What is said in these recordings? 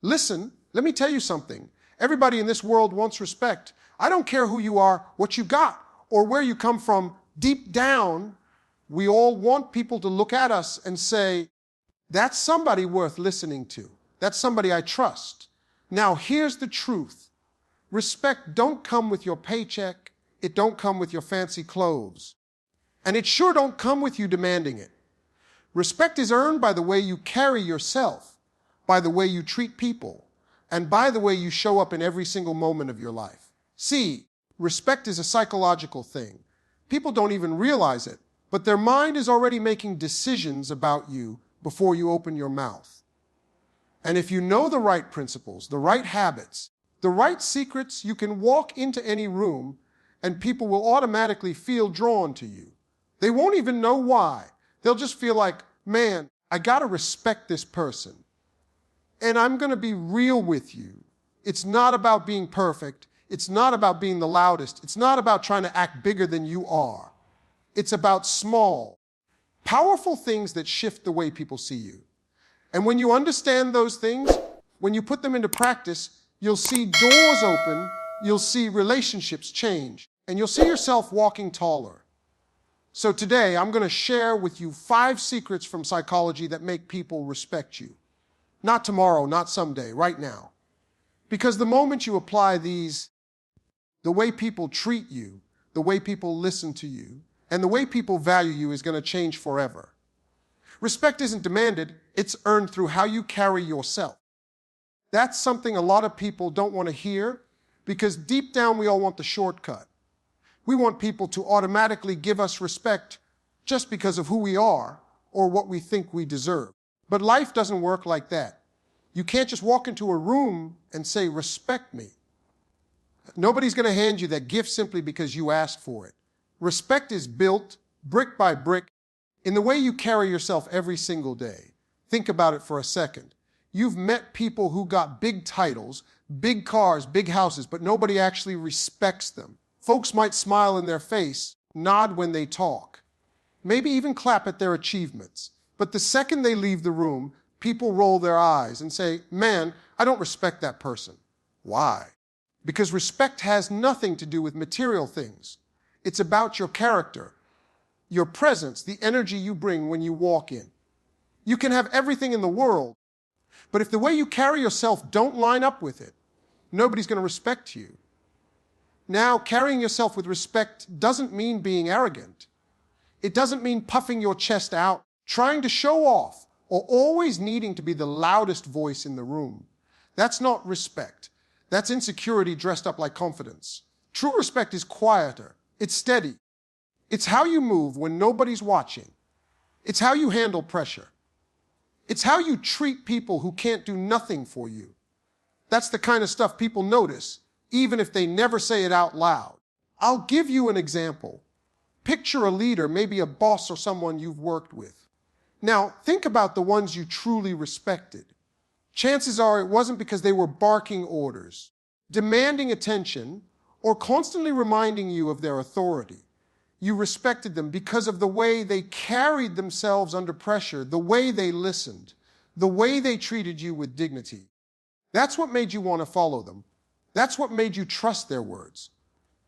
Listen, let me tell you something. Everybody in this world wants respect. I don't care who you are, what you got, or where you come from. Deep down, we all want people to look at us and say, that's somebody worth listening to. That's somebody I trust. Now, here's the truth. Respect don't come with your paycheck. It don't come with your fancy clothes. And it sure don't come with you demanding it. Respect is earned by the way you carry yourself, by the way you treat people, and by the way you show up in every single moment of your life. See, respect is a psychological thing. People don't even realize it, but their mind is already making decisions about you before you open your mouth. And if you know the right principles, the right habits, the right secrets, you can walk into any room and people will automatically feel drawn to you. They won't even know why. They'll just feel like, man, I gotta respect this person. And I'm gonna be real with you. It's not about being perfect. It's not about being the loudest. It's not about trying to act bigger than you are. It's about small, powerful things that shift the way people see you. And when you understand those things, when you put them into practice, you'll see doors open, you'll see relationships change, and you'll see yourself walking taller. So today, I'm going to share with you 5 secrets from psychology that make people respect you. Not tomorrow, not someday, right now. Because the moment you apply these, the way people treat you, the way people listen to you, and the way people value you is going to change forever. Respect isn't demanded, it's earned through how you carry yourself. That's something a lot of people don't want to hear because deep down we all want the shortcut. We want people to automatically give us respect just because of who we are or what we think we deserve. But life doesn't work like that. You can't just walk into a room and say, respect me. Nobody's going to hand you that gift simply because you asked for it. Respect is built brick by brick in the way you carry yourself every single day. Think about it for a second. You've met people who got big titles, big cars, big houses, but nobody actually respects them. Folks might smile in their face, nod when they talk, maybe even clap at their achievements. But the second they leave the room, people roll their eyes and say, man, I don't respect that person. Why? Because respect has nothing to do with material things. It's about your character, your presence, the energy you bring when you walk in. You can have everything in the world, but if the way you carry yourself don't line up with it, nobody's going to respect you. Now, carrying yourself with respect doesn't mean being arrogant. It doesn't mean puffing your chest out, trying to show off, or always needing to be the loudest voice in the room. That's not respect. That's insecurity dressed up like confidence. True respect is quieter. It's steady. It's how you move when nobody's watching. It's how you handle pressure. It's how you treat people who can't do nothing for you. That's the kind of stuff people notice, even if they never say it out loud. I'll give you an example. Picture a leader, maybe a boss or someone you've worked with. Now, think about the ones you truly respected. Chances are it wasn't because they were barking orders, demanding attention, or constantly reminding you of their authority. You respected them because of the way they carried themselves under pressure, the way they listened, the way they treated you with dignity. That's what made you want to follow them. That's what made you trust their words.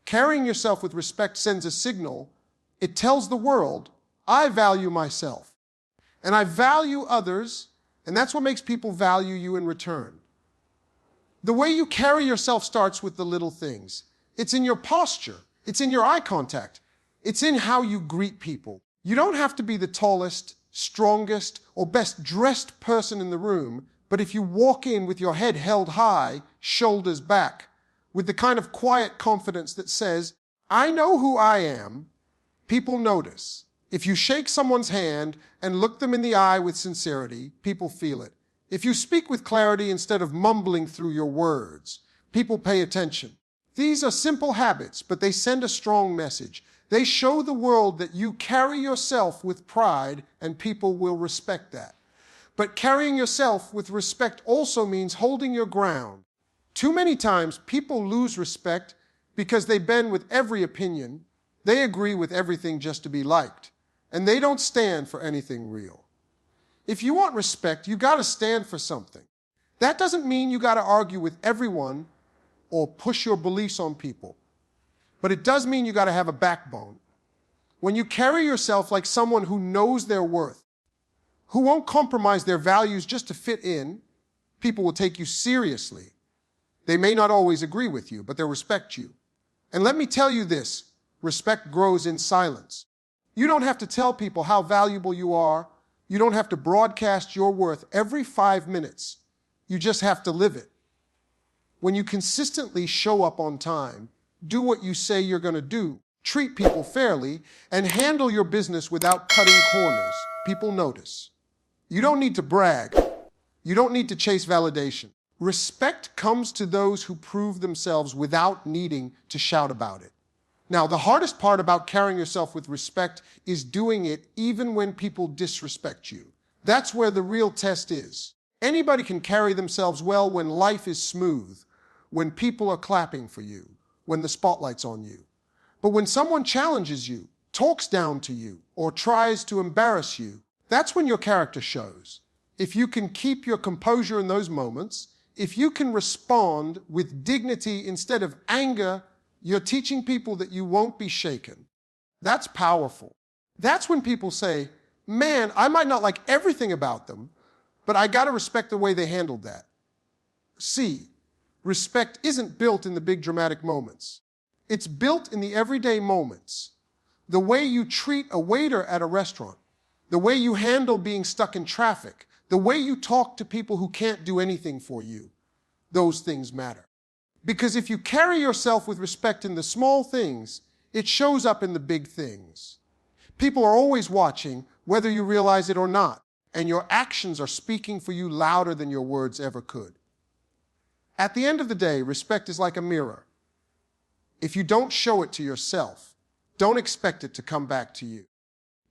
Carrying yourself with respect sends a signal. It tells the world, I value myself, and I value others, and that's what makes people value you in return. The way you carry yourself starts with the little things. It's in your posture. It's in your eye contact. It's in how you greet people. You don't have to be the tallest, strongest, or best dressed person in the room, but if you walk in with your head held high, shoulders back, with the kind of quiet confidence that says, I know who I am, people notice. If you shake someone's hand and look them in the eye with sincerity, people feel it. If you speak with clarity instead of mumbling through your words, people pay attention. These are simple habits, but they send a strong message. They show the world that you carry yourself with pride, and people will respect that. But carrying yourself with respect also means holding your ground. Too many times, people lose respect because they bend with every opinion. They agree with everything just to be liked, and they don't stand for anything real. If you want respect, you got to stand for something. That doesn't mean you got to argue with everyone or push your beliefs on people. But it does mean you got to have a backbone. When you carry yourself like someone who knows their worth, who won't compromise their values just to fit in, people will take you seriously. They may not always agree with you, but they'll respect you. And let me tell you this, respect grows in silence. You don't have to tell people how valuable you are. You don't have to broadcast your worth every 5 minutes. You just have to live it. When you consistently show up on time, do what you say you're going to do, treat people fairly, and handle your business without cutting corners, people notice. You don't need to brag. You don't need to chase validation. Respect comes to those who prove themselves without needing to shout about it. Now, the hardest part about carrying yourself with respect is doing it even when people disrespect you. That's where the real test is. Anybody can carry themselves well when life is smooth, when people are clapping for you, when the spotlight's on you. But when someone challenges you, talks down to you, or tries to embarrass you, that's when your character shows. If you can keep your composure in those moments, if you can respond with dignity instead of anger, you're teaching people that you won't be shaken. That's powerful. That's when people say, man, I might not like everything about them, but I got to respect the way they handled that. See, respect isn't built in the big dramatic moments. It's built in the everyday moments. The way you treat a waiter at a restaurant, the way you handle being stuck in traffic, the way you talk to people who can't do anything for you, those things matter. Because if you carry yourself with respect in the small things, it shows up in the big things. People are always watching, whether you realize it or not, and your actions are speaking for you louder than your words ever could. At the end of the day, respect is like a mirror. If you don't show it to yourself, don't expect it to come back to you.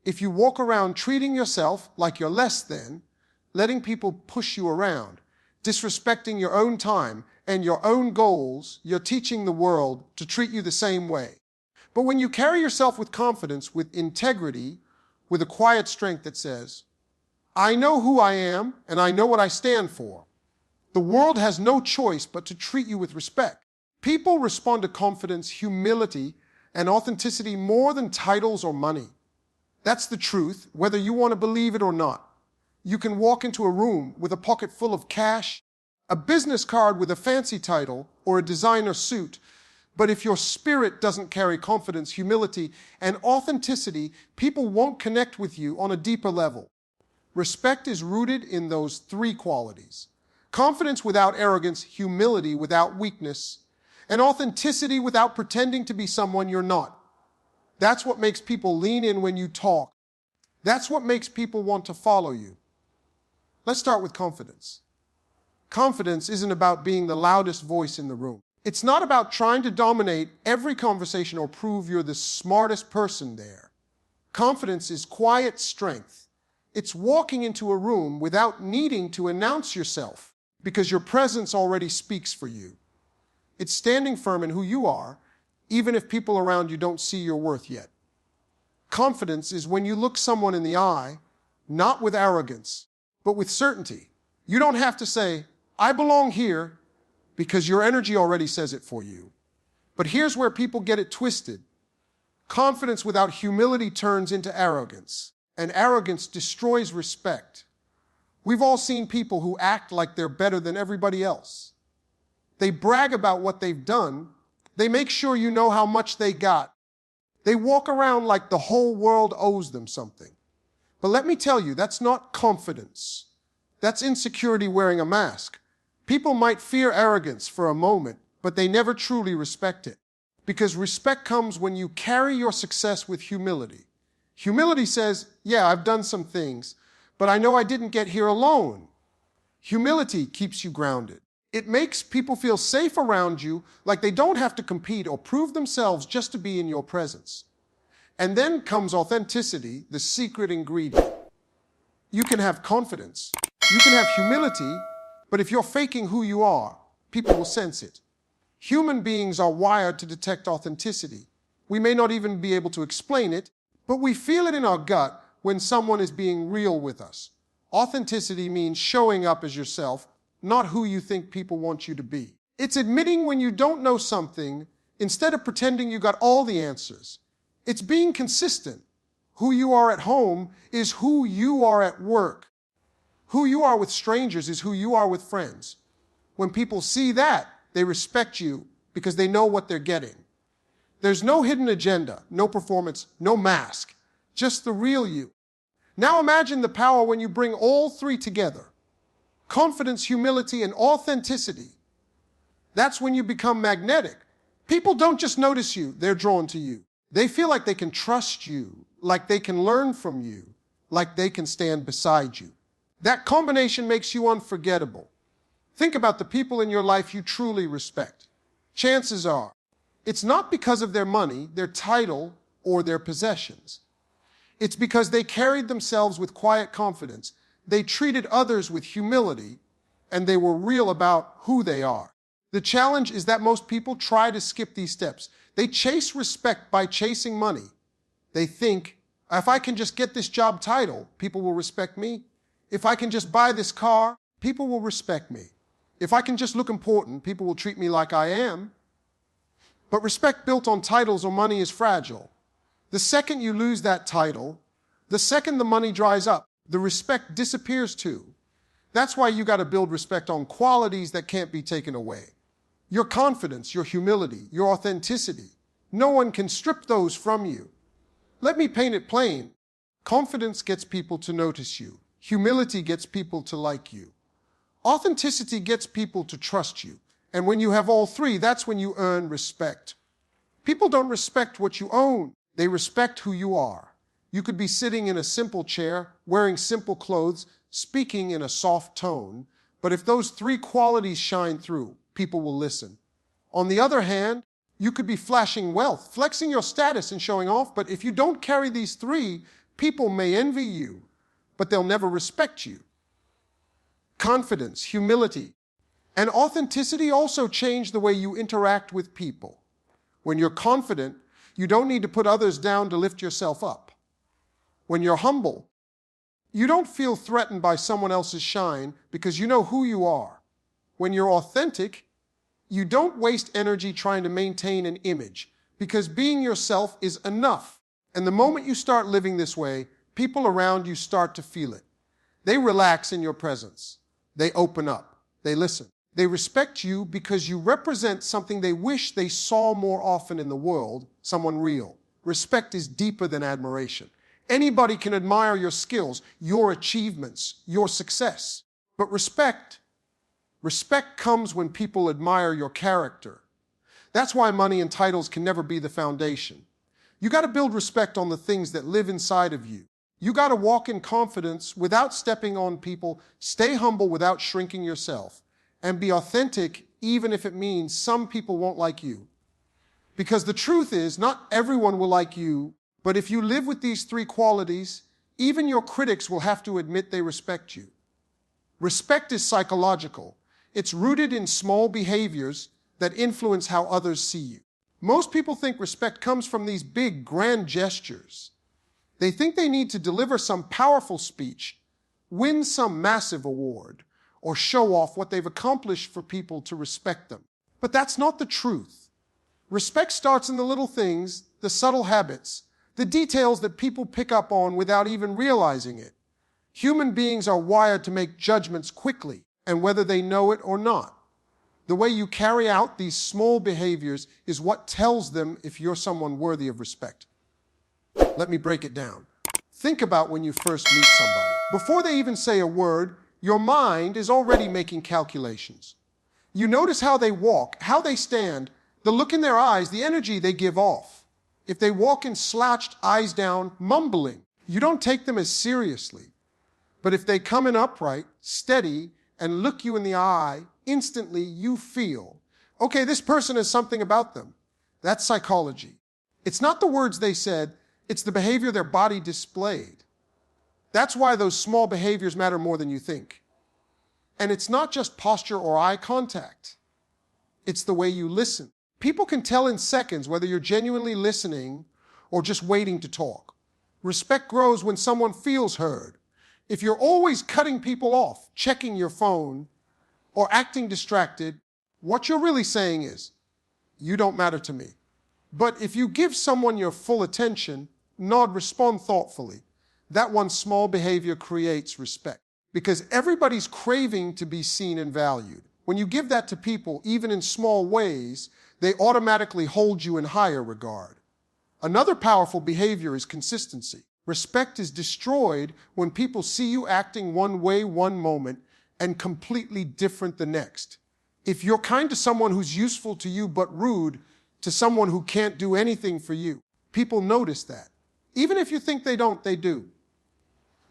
If you walk around treating yourself like you're less than, letting people push you around, disrespecting your own time and your own goals, you're teaching the world to treat you the same way. But when you carry yourself with confidence, with integrity, with a quiet strength that says, I know who I am and I know what I stand for, the world has no choice but to treat you with respect. People respond to confidence, humility, and authenticity more than titles or money. That's the truth, whether you want to believe it or not. You can walk into a room with a pocket full of cash, a business card with a fancy title, or a designer suit, but if your spirit doesn't carry confidence, humility, and authenticity, people won't connect with you on a deeper level. Respect is rooted in those three qualities: confidence without arrogance, humility without weakness, and authenticity without pretending to be someone you're not. That's what makes people lean in when you talk. That's what makes people want to follow you. Let's start with confidence. Confidence isn't about being the loudest voice in the room. It's not about trying to dominate every conversation or prove you're the smartest person there. Confidence is quiet strength. It's walking into a room without needing to announce yourself because your presence already speaks for you. It's standing firm in who you are, even if people around you don't see your worth yet. Confidence is when you look someone in the eye, not with arrogance, but with certainty. You don't have to say, I belong here, because your energy already says it for you. But here's where people get it twisted. Confidence without humility turns into arrogance, and arrogance destroys respect. We've all seen people who act like they're better than everybody else. They brag about what they've done. They make sure you know how much they got. They walk around like the whole world owes them something. But let me tell you, that's not confidence. That's insecurity wearing a mask. People might fear arrogance for a moment, but they never truly respect it. Because respect comes when you carry your success with humility. Humility says, yeah, I've done some things, but I know I didn't get here alone. Humility keeps you grounded. It makes people feel safe around you, like they don't have to compete or prove themselves just to be in your presence. And then comes authenticity, the secret ingredient. You can have confidence, you can have humility, but if you're faking who you are, people will sense it. Human beings are wired to detect authenticity. We may not even be able to explain it, but we feel it in our gut when someone is being real with us. Authenticity means showing up as yourself, not who you think people want you to be. It's admitting when you don't know something instead of pretending you got all the answers. It's being consistent. Who you are at home is who you are at work. Who you are with strangers is who you are with friends. When people see that, they respect you because they know what they're getting. There's no hidden agenda, no performance, no mask, just the real you. Now imagine the power when you bring all three together. Confidence, humility, and authenticity. That's when you become magnetic. People don't just notice you, they're drawn to you. They feel like they can trust you, like they can learn from you, like they can stand beside you. That combination makes you unforgettable. Think about the people in your life you truly respect. Chances are, it's not because of their money, their title, or their possessions. It's because they carried themselves with quiet confidence, they treated others with humility, and they were real about who they are. The challenge is that most people try to skip these steps. They chase respect by chasing money. They think, if I can just get this job title, people will respect me. If I can just buy this car, people will respect me. If I can just look important, people will treat me like I am. But respect built on titles or money is fragile. The second you lose that title, the second the money dries up, the respect disappears too. That's why you got to build respect on qualities that can't be taken away. Your confidence, your humility, your authenticity. No one can strip those from you. Let me paint it plain. Confidence gets people to notice you. Humility gets people to like you. Authenticity gets people to trust you. And when you have all three, that's when you earn respect. People don't respect what you own. They respect who you are. You could be sitting in a simple chair, wearing simple clothes, speaking in a soft tone. But if those three qualities shine through, people will listen. On the other hand, you could be flashing wealth, flexing your status and showing off. But if you don't carry these three, people may envy you, but they'll never respect you. Confidence, humility, and authenticity also change the way you interact with people. When you're confident, you don't need to put others down to lift yourself up. When you're humble, you don't feel threatened by someone else's shine because you know who you are. When you're authentic, you don't waste energy trying to maintain an image because being yourself is enough. And the moment you start living this way, people around you start to feel it. They relax in your presence. They open up. They listen. They respect you because you represent something they wish they saw more often in the world, someone real. Respect is deeper than admiration. Anybody can admire your skills, your achievements, your success. But respect comes when people admire your character. That's why money and titles can never be the foundation. You got to build respect on the things that live inside of you. You got to walk in confidence without stepping on people, stay humble without shrinking yourself, and be authentic even if it means some people won't like you. Because the truth is, not everyone will like you, but if you live with these three qualities, even your critics will have to admit they respect you. Respect is psychological. It's rooted in small behaviors that influence how others see you. Most people think respect comes from these big, grand gestures. They think they need to deliver some powerful speech, win some massive award, or show off what they've accomplished for people to respect them. But that's not the truth. Respect starts in the little things, the subtle habits, the details that people pick up on without even realizing it. Human beings are wired to make judgments quickly, and whether they know it or not. The way you carry out these small behaviors is what tells them if you're someone worthy of respect. Let me break it down. Think about when you first meet somebody. Before they even say a word, your mind is already making calculations. You notice how they walk, how they stand, the look in their eyes, the energy they give off. If they walk in slouched, eyes down, mumbling, you don't take them as seriously. But if they come in upright, steady, and look you in the eye, instantly you feel, okay, this person has something about them. That's psychology. It's not the words they said, it's the behavior their body displayed. That's why those small behaviors matter more than you think. And it's not just posture or eye contact. It's the way you listen. People can tell in seconds whether you're genuinely listening or just waiting to talk. Respect grows when someone feels heard. If you're always cutting people off, checking your phone, or acting distracted, what you're really saying is, you don't matter to me. But if you give someone your full attention, nod, respond thoughtfully, that one small behavior creates respect. Because everybody's craving to be seen and valued. When you give that to people, even in small ways, they automatically hold you in higher regard. Another powerful behavior is consistency. Respect is destroyed when people see you acting one way one moment and completely different the next. If you're kind to someone who's useful to you but rude to someone who can't do anything for you, people notice that. Even if you think they don't, they do.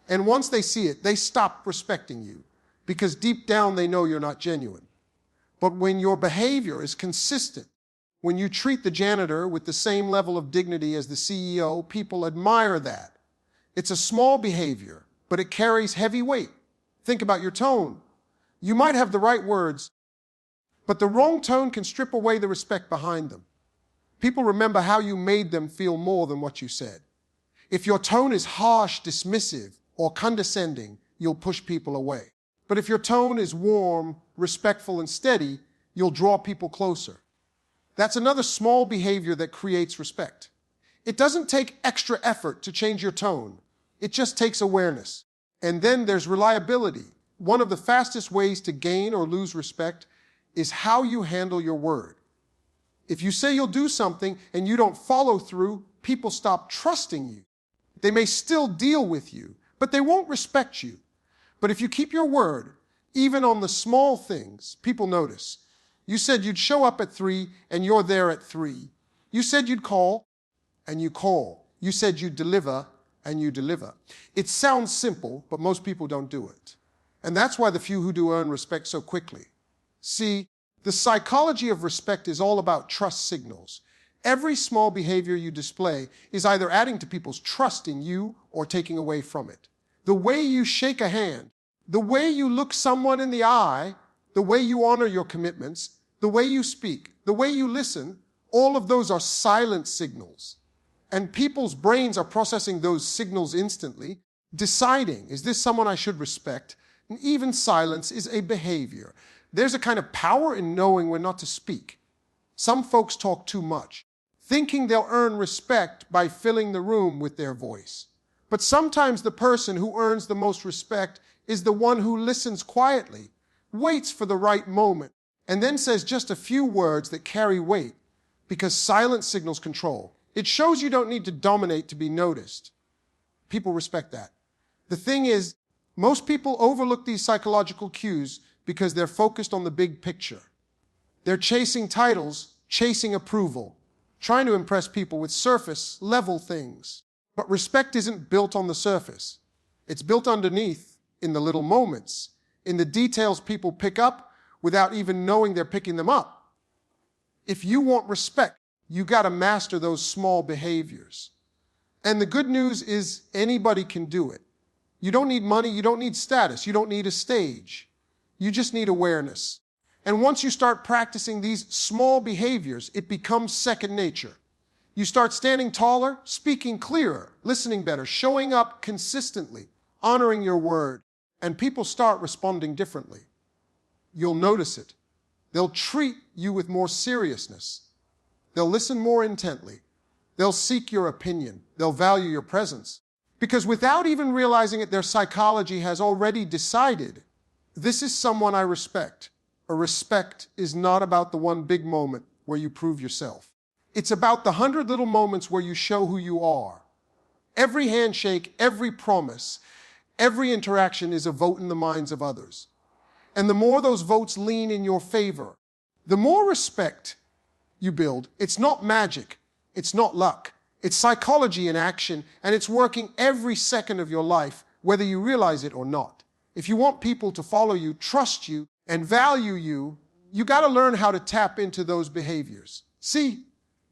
And once they see it, they stop respecting you because deep down they know you're not genuine. But when your behavior is consistent, when you treat the janitor with the same level of dignity as the CEO, people admire that. It's a small behavior, but it carries heavy weight. Think about your tone. You might have the right words, but the wrong tone can strip away the respect behind them. People remember how you made them feel more than what you said. If your tone is harsh, dismissive, or condescending, you'll push people away. But if your tone is warm, respectful, and steady, you'll draw people closer. That's another small behavior that creates respect. It doesn't take extra effort to change your tone. It just takes awareness. And then there's reliability. One of the fastest ways to gain or lose respect is how you handle your word. If you say you'll do something and you don't follow through, people stop trusting you. They may still deal with you, but they won't respect you. But if you keep your word, even on the small things, people notice. You said you'd show up at 3 and you're there at 3. You said you'd call and you call. You said you'd deliver and you deliver. It sounds simple, but most people don't do it. And that's why the few who do earn respect so quickly. See, the psychology of respect is all about trust signals. Every small behavior you display is either adding to people's trust in you or taking away from it. The way you shake a hand, the way you look someone in the eye, the way you honor your commitments, the way you speak, the way you listen, all of those are silent signals. And people's brains are processing those signals instantly, deciding, is this someone I should respect? And even silence is a behavior. There's a kind of power in knowing when not to speak. Some folks talk too much, thinking they'll earn respect by filling the room with their voice. But sometimes the person who earns the most respect is the one who listens quietly, waits for the right moment, and then says just a few words that carry weight, because silence signals control. It shows you don't need to dominate to be noticed. People respect that. The thing is, most people overlook these psychological cues because they're focused on the big picture. They're chasing titles, chasing approval, trying to impress people with surface-level things. But respect isn't built on the surface. It's built underneath, in the little moments, in the details people pick up without even knowing they're picking them up. If you want respect, you got to master those small behaviors. And the good news is anybody can do it. You don't need money, you don't need status, you don't need a stage. You just need awareness. And once you start practicing these small behaviors, it becomes second nature. You start standing taller, speaking clearer, listening better, showing up consistently, honoring your word, and people start responding differently. You'll notice it. They'll treat you with more seriousness. They'll listen more intently. They'll seek your opinion. They'll value your presence. Because without even realizing it, their psychology has already decided, this is someone I respect. A respect is not about the one big moment where you prove yourself. It's about the 100 little moments where you show who you are. Every handshake, every promise, every interaction is a vote in the minds of others. And the more those votes lean in your favor, the more respect you build. It's not magic. It's not luck. It's psychology in action, and it's working every second of your life, whether you realize it or not. If you want people to follow you, trust you, and value you, you got to learn how to tap into those behaviors. See,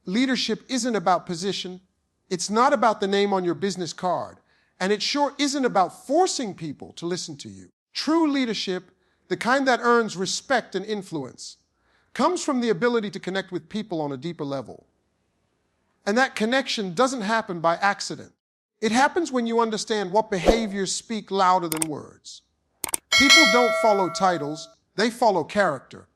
leadership isn't about position. It's not about the name on your business card. And it sure isn't about forcing people to listen to you. True leadership, the kind that earns respect and influence, comes from the ability to connect with people on a deeper level. And that connection doesn't happen by accident. It happens when you understand what behaviors speak louder than words. People don't follow titles, They follow character.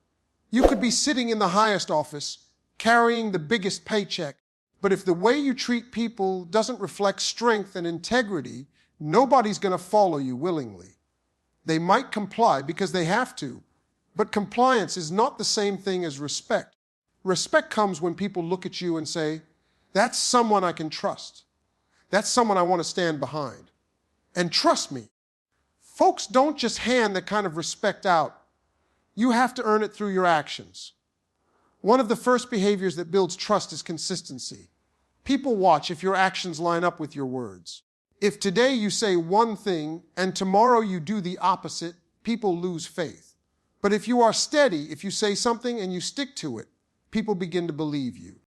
You could be sitting in the highest office, carrying the biggest paycheck, but if the way you treat people doesn't reflect strength and integrity, nobody's going to follow you willingly. They might comply because they have to, but compliance is not the same thing as respect. Respect comes when people look at you and say, that's someone I can trust. That's someone I want to stand behind. And trust me, folks don't just hand that kind of respect out. You have to earn it through your actions. One of the first behaviors that builds trust is consistency. People watch if your actions line up with your words. If today you say one thing and tomorrow you do the opposite, people lose faith. But if you are steady, if you say something and you stick to it, people begin to believe you.